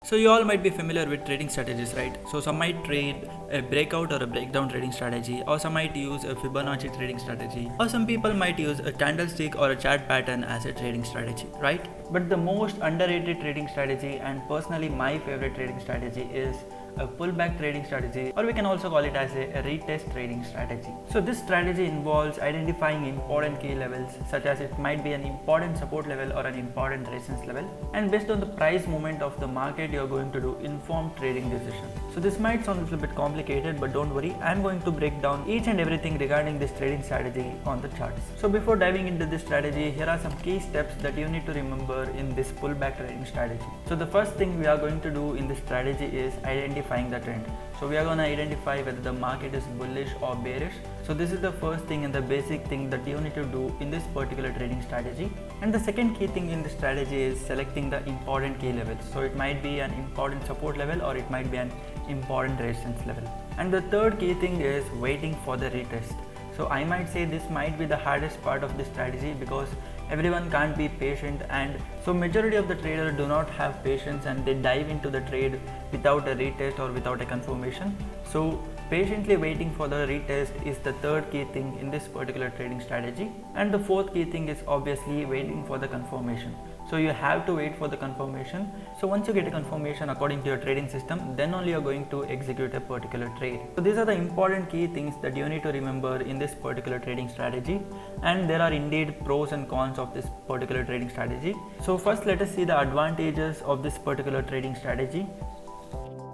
So you all might be familiar with trading strategies, right? So some might trade a breakout or a breakdown trading strategy, or some might use a Fibonacci trading strategy, or some people might use a candlestick or a chart pattern as a trading strategy, right? But the most underrated trading strategy, and personally my favorite trading strategy, is a pullback trading strategy, or we can also call it as a retest trading strategy. So this strategy involves identifying important key levels, such as it might be an important support level or an important resistance level, and based on the price movement of the market you are going to do informed trading decision. So this might sound a little bit complicated, but don't worry, I am going to break down each and everything regarding this trading strategy on the charts. So before diving into this strategy, here are some key steps that you need to remember in this pullback trading strategy. So the first thing we are going to do in this strategy is identifying the trend. So we are going to identify whether the market is bullish or bearish. So this is the first thing and the basic thing that you need to do in this particular trading strategy. And the second key thing in the strategy is selecting the important key levels. So it might be an important support level or it might be an important resistance level. And the third key thing is waiting for the retest. So I might say this might be the hardest part of this strategy because everyone can't be patient, and so majority of the traders do not have patience and they dive into the trade without a retest or without a confirmation. So patiently waiting for the retest is the third key thing in this particular trading strategy. And the fourth key thing is obviously waiting for the confirmation. So you have to wait for the confirmation. So once you get a confirmation according to your trading system, then only you're going to execute a particular trade. So these are the important key things that you need to remember in this particular trading strategy. And there are indeed pros and cons of this particular trading strategy. So first let us see the advantages of this particular trading strategy.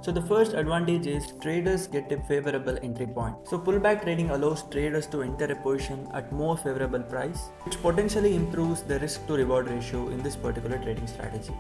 So the first advantage is traders get a favorable entry point. So pullback trading allows traders to enter a position at more favorable price, which potentially improves the risk to reward ratio in this particular trading strategy.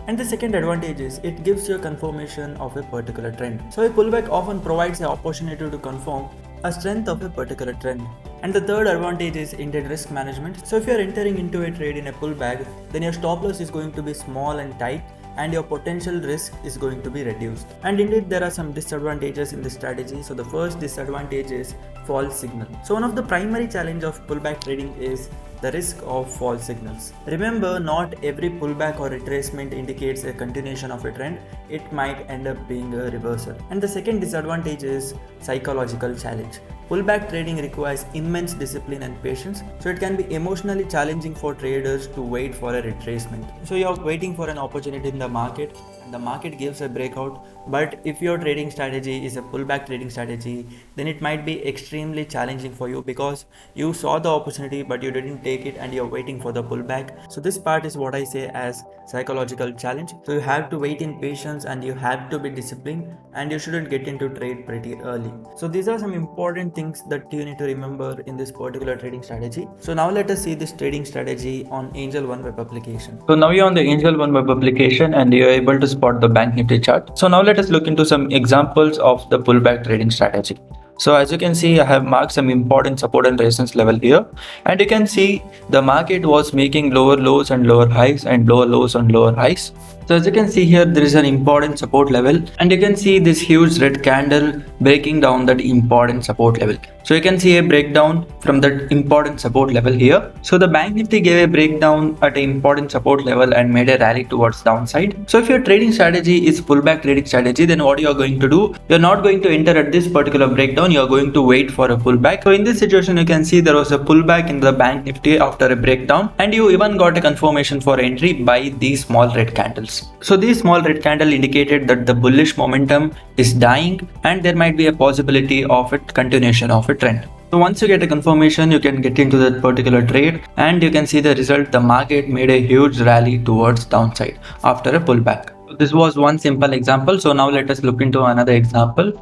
And the second advantage is it gives you a confirmation of a particular trend. So a pullback often provides the opportunity to confirm a strength of a particular trend. And the third advantage is indeed risk management. So if you are entering into a trade in a pullback, then your stop loss is going to be small and tight, and your potential risk is going to be reduced. And indeed there are some disadvantages in this strategy. So the first disadvantage is false signal. So one of the primary challenge of pullback trading is the risk of false signals. Remember, not every pullback or retracement indicates a continuation of a trend. It might end up being a reversal. And the second disadvantage is psychological challenge. Pullback trading requires immense discipline and patience, so it can be emotionally challenging for traders to wait for a retracement. So you're waiting for an opportunity in the market, and the market gives a breakout, but if your trading strategy is a pullback trading strategy, then it might be extremely challenging for you because you saw the opportunity but you didn't take it and you're waiting for the pullback. So this part is what I say as psychological challenge. So you have to wait in patience and you have to be disciplined, and you shouldn't get into trade pretty early. So these are some important things that you need to remember in this particular trading strategy. So now let us see this trading strategy on Angel One web application. So now you're on the Angel One web application and you're able to spot the Bank Nifty chart. So now let us look into some examples of the pullback trading strategy. So as you can see, I have marked some important support and resistance level here, and you can see the market was making lower lows and lower highs and lower lows and lower highs. So as you can see here, there is an important support level, and you can see this huge red candle breaking down that important support level. So you can see a breakdown from that important support level here. So the Bank Nifty gave a breakdown at an important support level and made a rally towards downside. So if your trading strategy is pullback trading strategy, then what you are going to do, you're not going to enter at this particular breakdown, you're going to wait for a pullback. So in this situation, you can see there was a pullback in the Bank Nifty after a breakdown, and you even got a confirmation for entry by these small red candles. So these small red candle indicated that the bullish momentum is dying and there might be a possibility of a continuation of a trend. So once you get a confirmation, you can get into that particular trade, and you can see the result. The market made a huge rally towards downside after a pullback. This was one simple example. So now let us look into another example.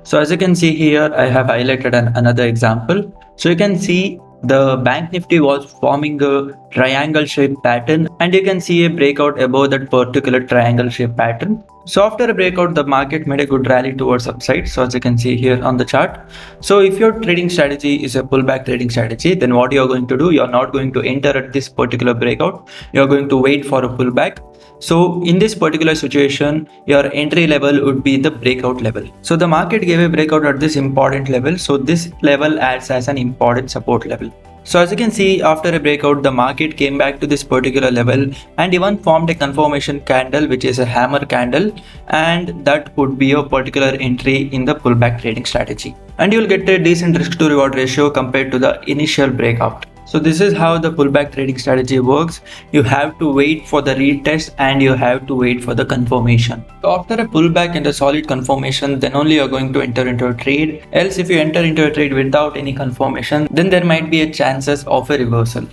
So as you can see here, I have highlighted another example. So you can see the Bank Nifty was forming a triangle shape pattern, and you can see a breakout above that particular triangle shape pattern. So after a breakout, the market made a good rally towards upside. So as you can see here on the chart. So if your trading strategy is a pullback trading strategy, then what you're going to do, you're not going to enter at this particular breakout. You're going to wait for a pullback. So in this particular situation, your entry level would be the breakout level. So the market gave a breakout at this important level. So this level acts as an important support level. So as you can see, after a breakout, the market came back to this particular level and even formed a confirmation candle, which is a hammer candle, and that would be a particular entry in the pullback trading strategy. And you'll get a decent risk to reward ratio compared to the initial breakout. So this is how the pullback trading strategy works. You have to wait for the retest and you have to wait for the confirmation. So after a pullback and a solid confirmation, then only you're going to enter into a trade. Else if you enter into a trade without any confirmation, then there might be a chances of a reversal.